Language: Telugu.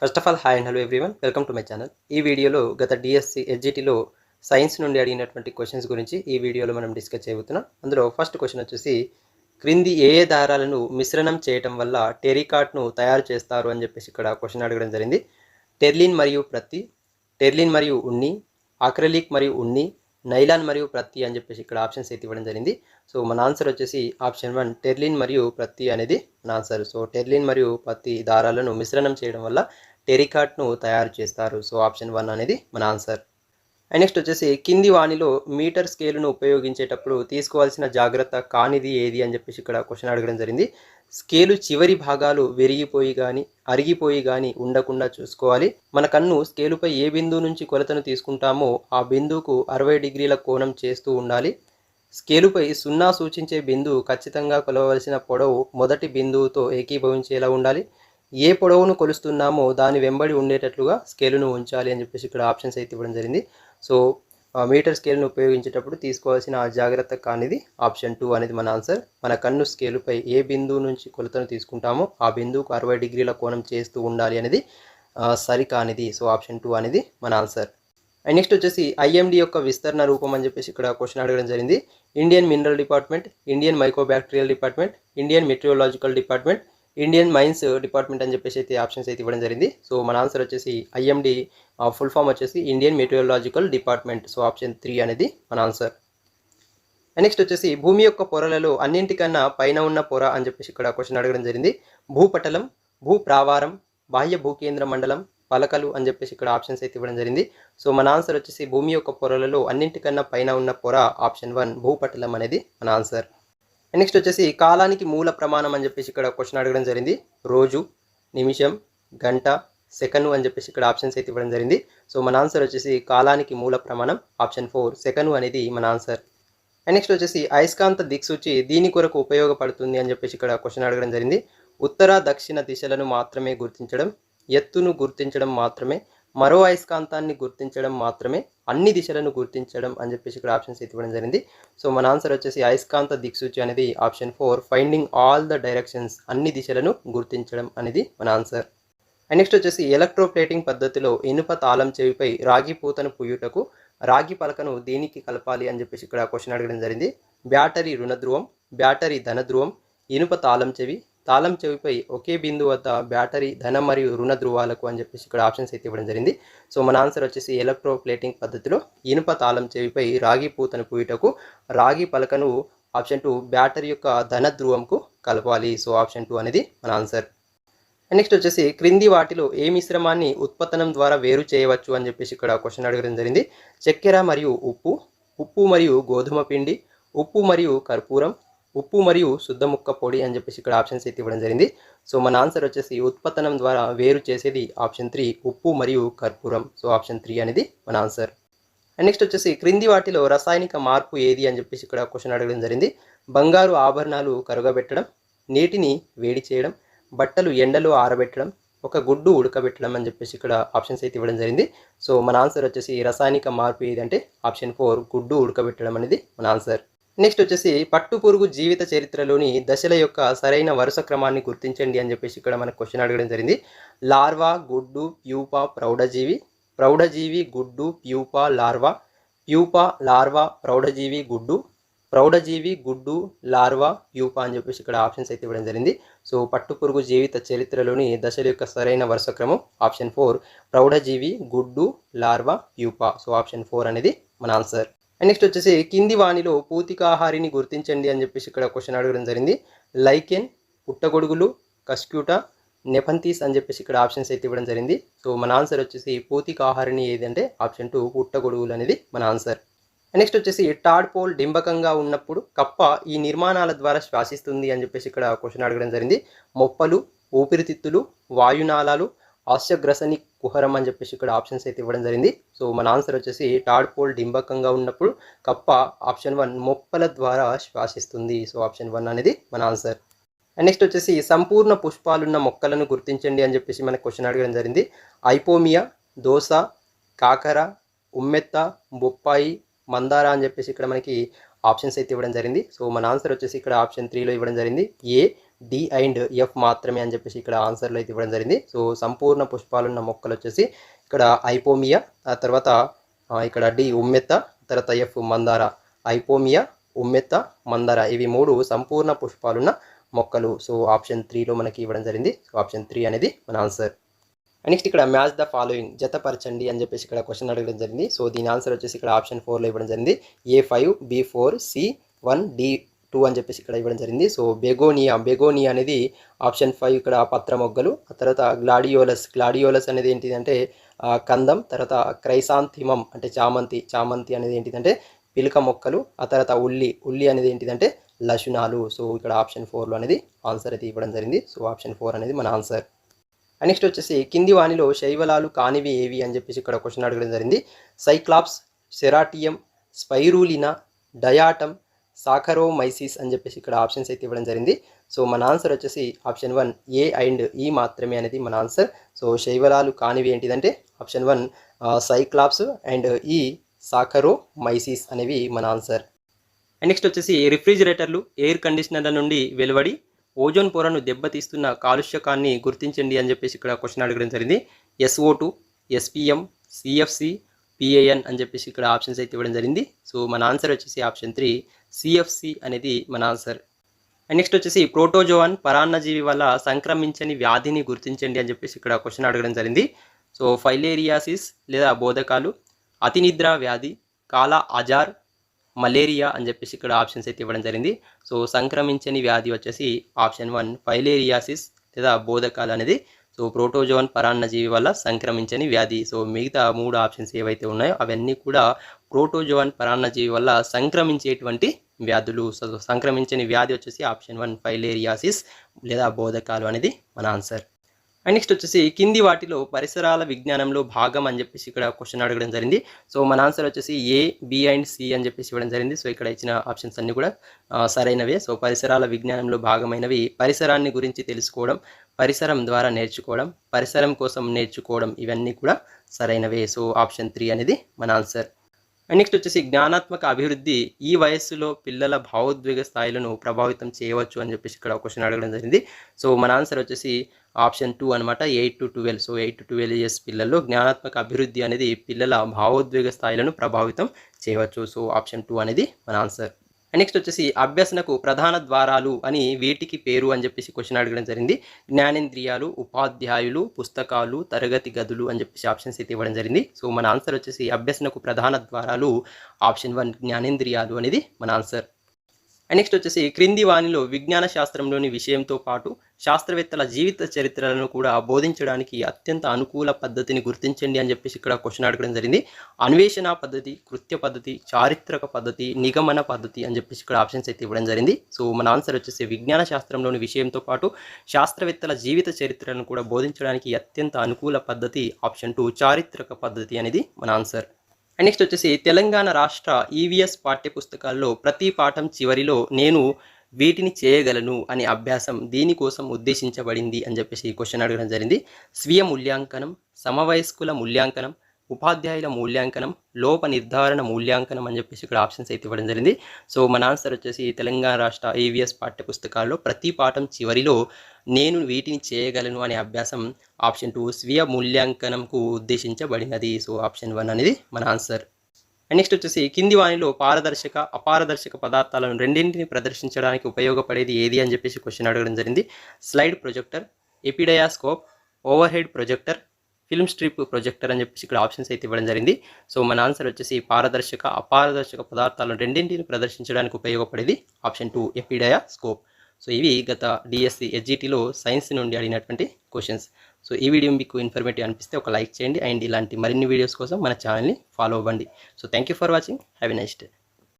First of all hi and hello everyone, welcome to my channel. ఈ వీడియోలో గత డిఎస్సి ఎస్జిటిలో సైన్స్ నుండి అడిగినటువంటి క్వశ్చన్స్ గురించి ఈ వీడియోలో మనం డిస్కస్ చేయబోతున్నాం. అందులో ఫస్ట్ క్వశ్చన్ వచ్చేసి, క్రింది ఏ ఏ దారాలను మిశ్రణం చేయటం వల్ల టెరికాట్ను తయారు చేస్తారు అని చెప్పేసి ఇక్కడ క్వశ్చన్ అడగడం జరిగింది. టెర్లిన్ మరియు ప్రత్తి, టెర్లిన్ మరియు ఉన్ని, అక్రిలిక్ మరియు ఉన్ని, నైలాన్ మరియు ప్రత్తి అని చెప్పేసి ఇక్కడ ఆప్షన్స్ అయితే ఇవ్వడం జరిగింది. సో మన ఆన్సర్ వచ్చేసి ఆప్షన్ 1 టెర్లిన్ మరియు ప్రత్తి అనేది మన ఆన్సర్. సో టెర్లిన్ మరియు ప్రత్తి దారాలను మిశ్రణం చేయడం వల్ల టెరికాట్ను తయారు చేస్తారు. సో ఆప్షన్ 1 అనేది మన ఆన్సర్. అండ్ నెక్స్ట్ వచ్చేసి, కింది వాణిలో మీటర్ స్కేలును ఉపయోగించేటప్పుడు తీసుకోవాల్సిన జాగ్రత్త కానిది ఏది అని చెప్పేసి ఇక్కడ క్వశ్చన్ అడగడం జరిగింది. స్కేలు చివరి భాగాలు విరిగిపోయి కానీ అరిగిపోయి కానీ ఉండకుండా చూసుకోవాలి. మన కన్ను స్కేలుపై ఏ బిందువు నుంచి కొలతను తీసుకుంటామో ఆ బిందువుకు 60 డిగ్రీల కోణం చేస్తూ ఉండాలి. స్కేలుపై 0 సూచించే బిందువు ఖచ్చితంగా కొలవవలసిన పొడవు మొదటి బిందువుతో ఏకీభవించేలా ఉండాలి. ఏ పొడవును కొలుస్తున్నామో దాని వెంబడి ఉండేటట్లుగా స్కేలును ఉంచాలి అని చెప్పేసి ఇక్కడ ఆప్షన్స్ అయితే ఇవ్వడం జరిగింది. సో మీటర్ స్కేల్ను ఉపయోగించేటప్పుడు తీసుకోవాల్సిన జాగ్రత్త కానిది ఆప్షన్ 2 అనేది మన ఆన్సర్. మన కన్ను స్కేలుపై ఏ బిందువు నుంచి కొలతను తీసుకుంటామో ఆ బిందువుకు 60 డిగ్రీల కోణం చేస్తూ ఉండాలి అనేది సరికానిది. సో ఆప్షన్ 2 అనేది మన ఆన్సర్. అండ్ నెక్స్ట్ వచ్చేసి, ఐఎండి యొక్క విస్తరణ రూపం అని చెప్పేసి ఇక్కడ క్వశ్చన్ అడగడం జరిగింది. Indian mineral department, Indian microbacterial department, Indian meteorological department, Indian mines department అని చెప్పేసి అయితే ఆప్షన్స్ అయితే ఇవ్వడం జరిగింది. సో మన ఆన్సర్ వచ్చేసి ఐఎండి ఫుల్ ఫామ్ వచ్చేసి Indian meteorological department. So option 3 అనేది మన ఆన్సర్. నెక్స్ట్ వచ్చేసి, భూమి యొక్క పొరలలో అన్నింటికన్నా పైన ఉన్న పొర అని చెప్పేసి ఇక్కడ క్వశ్చన్ అడగడం జరిగింది. భూపటలం, భూప్రావారం, బాహ్య భూకేంద్ర మండలం, పలకలు అని చెప్పేసి ఇక్కడ ఆప్షన్స్ అయితే ఇవ్వడం జరిగింది. సో మన ఆన్సర్ వచ్చేసి భూమి యొక్క పొరలలో అన్నింటికన్నా పైన ఉన్న పొర ఆప్షన్ 1 భూపటలం అనేది మన ఆన్సర్. నెక్స్ట్ వచ్చేసి, కాలానికి మూల ప్రమాణం అని చెప్పేసి ఇక్కడ క్వశ్చన్ అడగడం జరిగింది. రోజు, నిమిషం, గంట, సెకను అని చెప్పేసి ఇక్కడ ఆప్షన్స్ అయితే ఇవ్వడం జరిగింది. సో మన ఆన్సర్ వచ్చేసి కాలానికి మూల ప్రమాణం ఆప్షన్ 4 సెకను అనేది మన ఆన్సర్. నెక్స్ట్ వచ్చేసి, అయస్కాంత దిక్సూచి దీని కొరకు ఉపయోగపడుతుంది అని చెప్పేసి ఇక్కడ క్వశ్చన్ అడగడం జరిగింది. ఉత్తర దక్షిణ దిశలను మాత్రమే గుర్తించడం, ఎత్తును గుర్తించడం మాత్రమే, మరో అయస్కాంతాన్ని గుర్తించడం మాత్రమే, అన్ని దిశలను గుర్తించడం అని చెప్పేసి ఇక్కడ ఆప్షన్స్ అయితే ఇవ్వడం జరిగింది. సో మన ఆన్సర్ వచ్చేసి అయస్కాంత దిక్సూచి అనేది option 4 finding all the directions, అన్ని దిశలను గుర్తించడం అనేది మన ఆన్సర్. అండ్ నెక్స్ట్ వచ్చేసి, ఎలక్ట్రోప్లేటింగ్ పద్ధతిలో ఇనుప తాళం చెవిపై రాగి పూతను పూయుటకు రాగి పలకను దేనికి కలపాలి అని చెప్పేసి ఇక్కడ క్వశ్చన్ అడగడం జరిగింది. బ్యాటరీ రుణధ్రువం, బ్యాటరీ ధనధ్రువం, ఇనుప తాళం చెవి, తాళం చెవిపై ఒకే బిందువు వద్ద బ్యాటరీ ధన మరియు రుణ ధ్రువాలకు అని చెప్పేసి ఇక్కడ ఆప్షన్స్ అయితే ఇవ్వడం జరిగింది. సో మన ఆన్సర్ వచ్చేసి ఎలక్ట్రోప్లేటింగ్ పద్ధతిలో ఇనుప తాళం చెవిపై రాగి పూతను పూయుటకు రాగి పలకను ఆప్షన్ 2 బ్యాటరీ యొక్క ధన ధ్రువంకు కలపాలి. సో ఆప్షన్ 2 అనేది మన ఆన్సర్. నెక్స్ట్ వచ్చేసి, క్రింది వాటిలో ఏ మిశ్రమాన్ని ఉత్పత్తనం ద్వారా వేరు చేయవచ్చు అని చెప్పేసి ఇక్కడ క్వశ్చన్ అడగడం జరిగింది. చక్కెర మరియు ఉప్పు, ఉప్పు మరియు గోధుమ పిండి, ఉప్పు మరియు కర్పూరం, ఉప్పు మరియు శుద్ధ ముక్క పొడి అని చెప్పేసి ఇక్కడ ఆప్షన్స్ అయితే ఇవ్వడం జరిగింది. సో మన ఆన్సర్ వచ్చేసి ఉత్పత్తనం ద్వారా వేరు చేసేది ఆప్షన్ 3 ఉప్పు మరియు కర్పూరం. సో ఆప్షన్ 3 అనేది మన ఆన్సర్. అండ్ నెక్స్ట్ వచ్చేసి, క్రింది వాటిలో రసాయనిక మార్పు ఏది అని చెప్పేసి ఇక్కడ క్వశ్చన్ అడగడం జరిగింది. బంగారు ఆభరణాలు కరుగబెట్టడం, నీటిని వేడి చేయడం, బట్టలు ఎండలో ఆరబెట్టడం, ఒక గుడ్డు ఉడకబెట్టడం అని చెప్పేసి ఇక్కడ ఆప్షన్స్ అయితే ఇవ్వడం జరిగింది. సో మన ఆన్సర్ వచ్చేసి రసాయనిక మార్పు ఏదంటే ఆప్షన్ 4 గుడ్డు ఉడకబెట్టడం అనేది మన ఆన్సర్. నెక్స్ట్ వచ్చేసి, పట్టు పురుగు జీవిత చరిత్రలోని దశల యొక్క సరైన వరుస క్రమాన్ని గుర్తించండి అని చెప్పేసి ఇక్కడ మనకు క్వశ్చన్ అడగడం జరిగింది. లార్వా, గుడ్డు, ప్యూపా, ప్రౌఢజీవి, ప్రౌఢజీవి, గుడ్డు, ప్యూపా, లార్వా, ప్యూపా, లార్వా, ప్రౌఢజీవి, గుడ్డు, ప్రౌఢజీవి, గుడ్డు, లార్వా, ప్యూపా అని చెప్పేసి ఇక్కడ ఆప్షన్స్ అయితే ఇవ్వడం జరిగింది. సో పట్టు పురుగు జీవిత చరిత్రలోని దశల యొక్క సరైన వరుస క్రమం ఆప్షన్ 4 ప్రౌఢజీవి, గుడ్డు, లార్వా, ప్యూపా. సో ఆప్షన్ 4 అనేది మన ఆన్సర్. అండ్ నెక్స్ట్ వచ్చేసి, కింది వాణిలో పూతికాహారిని గుర్తించండి అని చెప్పేసి ఇక్కడ క్వశ్చన్ అడగడం జరిగింది. లైకెన్, పుట్టగొడుగులు, కస్క్యూటా, నెఫంతీస్ అని చెప్పేసి ఇక్కడ ఆప్షన్స్ అయితే ఇవ్వడం జరిగింది. సో మన ఆన్సర్ వచ్చేసి పూతికాహారిని ఏదంటే ఆప్షన్ 2 పుట్టగొడుగులు అనేది మన ఆన్సర్. నెక్స్ట్ వచ్చేసి, టాడ్పోల్ డింబకంగా ఉన్నప్పుడు కప్ప ఈ నిర్మాణాల ద్వారా శ్వాసిస్తుంది అని చెప్పేసి ఇక్కడ క్వశ్చన్ అడగడం జరిగింది. మొప్పలు, ఊపిరితిత్తులు, వాయునాళాలు, ఆస్యగ్రసని కుహరం అని చెప్పేసి ఇక్కడ ఆప్షన్స్ అయితే ఇవ్వడం జరిగింది. సో మన ఆన్సర్ వచ్చేసి టాడ్పోల్ డింబకంగా ఉన్నప్పుడు కప్ప ఆప్షన్ 1 మొప్పల ద్వారా శ్వాసిస్తుంది. సో ఆప్షన్ 1 అనేది మన ఆన్సర్. అండ్ నెక్స్ట్ వచ్చేసి, సంపూర్ణ పుష్పాలున్న మొక్కలను గుర్తించండి అని చెప్పేసి మనకు క్వశ్చన్ అడగడం జరిగింది. ఐపోమియా, దోస, కాకర, ఉమ్మెత్త, బొప్పాయి, మందార అని చెప్పేసి ఇక్కడ మనకి ఆప్షన్స్ అయితే ఇవ్వడం జరిగింది. సో మన ఆన్సర్ వచ్చేసి ఇక్కడ ఆప్షన్ 3లో ఇవ్వడం జరిగింది. ఏ డి అండ్ ఎఫ్ మాత్రమే అని చెప్పేసి ఇక్కడ ఆన్సర్లో అయితే ఇవ్వడం జరిగింది. సో సంపూర్ణ పుష్పాలున్న మొక్కలు వచ్చేసి ఇక్కడ ఐపోమియా, ఆ తర్వాత ఇక్కడ డి ఉమ్మెత్త, తర్వాత ఎఫ్ మందార. ఐపోమియా, ఉమ్మెత్త, మందార ఇవి 3 సంపూర్ణ పుష్పాలున్న మొక్కలు. సో ఆప్షన్ 3లో మనకి ఇవ్వడం జరిగింది. సో ఆప్షన్ 3 అనేది మన ఆన్సర్. నెక్స్ట్ ఇక్కడ మ్యాచ్ ద ఫాలోయింగ్, జతపరచండి అని చెప్పేసి ఇక్కడ క్వశ్చన్ అడగడం జరిగింది. సో దీని ఆన్సర్ వచ్చేసి ఇక్కడ ఆప్షన్ 4లో ఇవ్వడం జరిగింది. A5, B4, C1, D2 అని చెప్పేసి ఇక్కడ ఇవ్వడం జరిగింది. సో బెగోనియా అనేది ఆప్షన్ 5 ఇక్కడ పత్ర మొగ్గలు. ఆ తర్వాత గ్లాడియోలస్ అనేది ఏంటిదంటే కందం. తర్వాత క్రైసాంథిమం అంటే చామంతి అనేది ఏంటిదంటే పిలక మొక్కలు. ఆ తర్వాత ఉల్లి అనేది ఏంటిదంటే లశునాలు. సో ఇక్కడ ఆప్షన్ 4లో అనేది ఆన్సర్ అయితే ఇవ్వడం జరిగింది. సో ఆప్షన్ 4 అనేది మన ఆన్సర్. నెక్స్ట్ వచ్చేసి కింది వానిలో శైవలాలు కానివి ఏవి అని చెప్పేసి ఇక్కడ క్వశ్చన్ అడగడం జరిగింది. సైక్లాప్స్, సెరాటియం, స్పైరూలినా, డయాటమ్, సాకరోమైసిస్ అని చెప్పేసి ఇక్కడ ఆప్షన్స్ అయితే ఇవ్వడం జరిగింది. సో మన ఆన్సర్ వచ్చేసి ఆప్షన్ 1 A అండ్ E మాత్రమే అనేది మన ఆన్సర్. సో శైవలాలు కానివి ఏంటిదంటే ఆప్షన్ 1 సైక్లాప్స్ అండ్ E సాకరోమైసిస్ అనేవి మన ఆన్సర్. నెక్స్ట్ వచ్చేసి రిఫ్రిజిరేటర్లు, ఎయిర్ కండిషనర్ల నుండి వెలువడి ఓజోన్ పొరను దెబ్బతీస్తున్న కాలుష్యకాన్ని గుర్తించండి అని చెప్పేసి ఇక్కడ క్వశ్చన్ అడగడం జరిగింది. SO2, SPM, CFC, PAN అని చెప్పేసి ఇక్కడ ఆప్షన్స్ అయితే ఇవ్వడం జరిగింది. సో మన ఆన్సర్ వచ్చేసి ఆప్షన్ 3 CFC అనేది మన ఆన్సర్. నెక్స్ట్ వచ్చేసి ప్రోటోజోవన్ పరాన్నజీవి వల్ల సంక్రమించని వ్యాధిని గుర్తించండి అని చెప్పేసి ఇక్కడ క్వశ్చన్ అడగడం జరిగింది. సో ఫైలేరియాసిస్ లేదా బోధకాలు, అతినిద్ర వ్యాధి, కాలా అజార్, మలేరియా అని చెప్పేసి ఇక్కడ ఆప్షన్స్ అయితే ఇవ్వడం జరిగింది. సో సంక్రమించని వ్యాధి వచ్చేసి ఆప్షన్ 1 ఫైలేరియాసిస్ లేదా బోధకాలు అనేది. సో ప్రోటోజోన్ పరాన్నజీవి వల్ల సంక్రమించని వ్యాధి. సో మిగతా 3 ఆప్షన్స్ ఏవైతే ఉన్నాయో అవన్నీ కూడా ప్రోటోజోన్ పరాన్నజీవి వల్ల సంక్రమించేటువంటి వ్యాధులు. సో సంక్రమించని వ్యాధి వచ్చేసి ఆప్షన్ 1 ఫైలేరియాసిస్ లేదా బోధకాలు అనేది మన ఆన్సర్. నెక్స్ట్ వచ్చేసి కింది వాటిలో పరిసరాల విజ్ఞానంలో భాగం అని చెప్పేసి ఇక్కడ క్వశ్చన్ అడగడం జరిగింది. సో మన ఆన్సర్ వచ్చేసి A, B అండ్ C అని చెప్పేసి ఇవ్వడం జరిగింది. సో ఇక్కడ ఇచ్చిన ఆప్షన్స్ అన్ని కూడా సరైనవే. సో పరిసరాల విజ్ఞానంలో భాగమైనవి పరిసరాన్ని గురించి తెలుసుకోవడం, పరిసరం ద్వారా నేర్చుకోవడం, పరిసరం కోసం నేర్చుకోవడం ఇవన్నీ కూడా సరైనవే. సో ఆప్షన్ 3 అనేది మన ఆన్సర్. నెక్స్ట్ వచ్చేసి జ్ఞానాత్మక అభివృద్ధి ఈ వయస్సులో పిల్లల భావోద్వేగ స్థాయిలను ప్రభావితం చేయవచ్చు అని చెప్పేసి ఇక్కడ క్వశ్చన్ అడగడం జరిగింది. సో మన ఆన్సర్ వచ్చేసి ఆప్షన్ 2 అనమాట, 8 to 12. సో 8 to 12 ఇయర్స్ పిల్లల్లో జ్ఞానాత్మక అభివృద్ధి అనేది పిల్లల భావోద్వేగ స్థాయిలను ప్రభావితం చేయవచ్చు. సో ఆప్షన్ 2 అనేది మన ఆన్సర్. నెక్స్ట్ వచ్చేసి అభ్యసనకు ప్రధాన ద్వారాలు అని వీటికి పేరు అని చెప్పేసి క్వశ్చన్ అడగడం జరిగింది. జ్ఞానేంద్రియాలు, ఉపాధ్యాయులు, పుస్తకాలు, తరగతి గదులు అని చెప్పేసి ఆప్షన్స్ అయితే ఇవ్వడం జరిగింది. సో మన ఆన్సర్ వచ్చేసి అభ్యసనకు ప్రధాన ద్వారాలు ఆప్షన్ 1 జ్ఞానేంద్రియాలు అనేది మన ఆన్సర్. నెక్స్ట్ వచ్చేసి క్రింది వానిలో విజ్ఞాన శాస్త్రంలోని విషయంతో పాటు శాస్త్రవేత్తల జీవిత చరిత్రలను కూడా బోధించడానికి అత్యంత అనుకూల పద్ధతిని గుర్తించండి అని చెప్పేసి ఇక్కడ క్వశ్చన్ అడగడం జరిగింది. అన్వేషణ పద్ధతి, కృత్య పద్ధతి, చారిత్రక పద్ధతి, నిగమన పద్ధతి అని చెప్పేసి ఇక్కడ ఆప్షన్స్ అయితే ఇవ్వడం జరిగింది. సో మన ఆన్సర్ వచ్చేసి విజ్ఞాన శాస్త్రంలోని విషయంతో పాటు శాస్త్రవేత్తల జీవిత చరిత్రలను కూడా బోధించడానికి అత్యంత అనుకూల పద్ధతి ఆప్షన్ 2 చారిత్రక పద్ధతి అనేది మన ఆన్సర్. నెక్స్ట్ వచ్చేసి తెలంగాణ రాష్ట్ర EVS పాఠ్యపుస్తకాల్లో ప్రతి పాఠం చివరిలో నేను వీటిని చేయగలను అనే అభ్యాసం దీనికోసం ఉద్దేశించబడింది అని చెప్పేసి క్వశ్చన్ అడగడం జరిగింది. స్వీయ మూల్యాంకనం, సమవయస్కుల మూల్యాంకనం, ఉపాధ్యాయుల మూల్యాంకనం, లోప నిర్ధారణ మూల్యాంకనం అని చెప్పేసి ఇక్కడ ఆప్షన్స్ అయితే ఇవ్వడం జరిగింది. సో మన ఆన్సర్ వచ్చేసి తెలంగాణ రాష్ట్ర EVS పాఠ్యపుస్తకాల్లో ప్రతి పాఠం చివరిలో నేను వీటిని చేయగలను అనే అభ్యాసం ఆప్షన్ 2 స్వీయ మూల్యాంకనంకు ఉద్దేశించబడినది. సో ఆప్షన్ 1 అనేది మన ఆన్సర్. నెక్స్ట్ వచ్చేసి కింది వానిలో పారదర్శక, అపారదర్శక పదార్థాలను రెండింటిని ప్రదర్శించడానికి ఉపయోగపడేది ఏది అని చెప్పేసి క్వశ్చన్ అడగడం జరిగింది. Slide projector, epidiascope, over head projector, film strip projector అని చెప్పేసి ఇక్కడ ఆప్షన్స్ అయితే ఇవ్వడం జరిగింది. సో మన ఆన్సర్ వచ్చేసి పారదర్శక, అపారదర్శక పదార్థాలను రెండింటిని ప్రదర్శించడానికి ఉపయోగపడేది ఆప్షన్ 2 ఎపిడయాస్కోప్. సో ఇవి గత DSC SGTలో సైన్స్ నుండి అడిగినటువంటి క్వశ్చన్స్. సో ఈ వీడియో మీకు ఇన్ఫర్మేటివ్ అనిపిస్తే ఒక లైక్ చేయండి అండ్ ఇలాంటి మరిన్ని వీడియోస్ కోసం మన ఛానల్ని ఫాలో అవ్వండి. So thank you for watching. Have a nice day.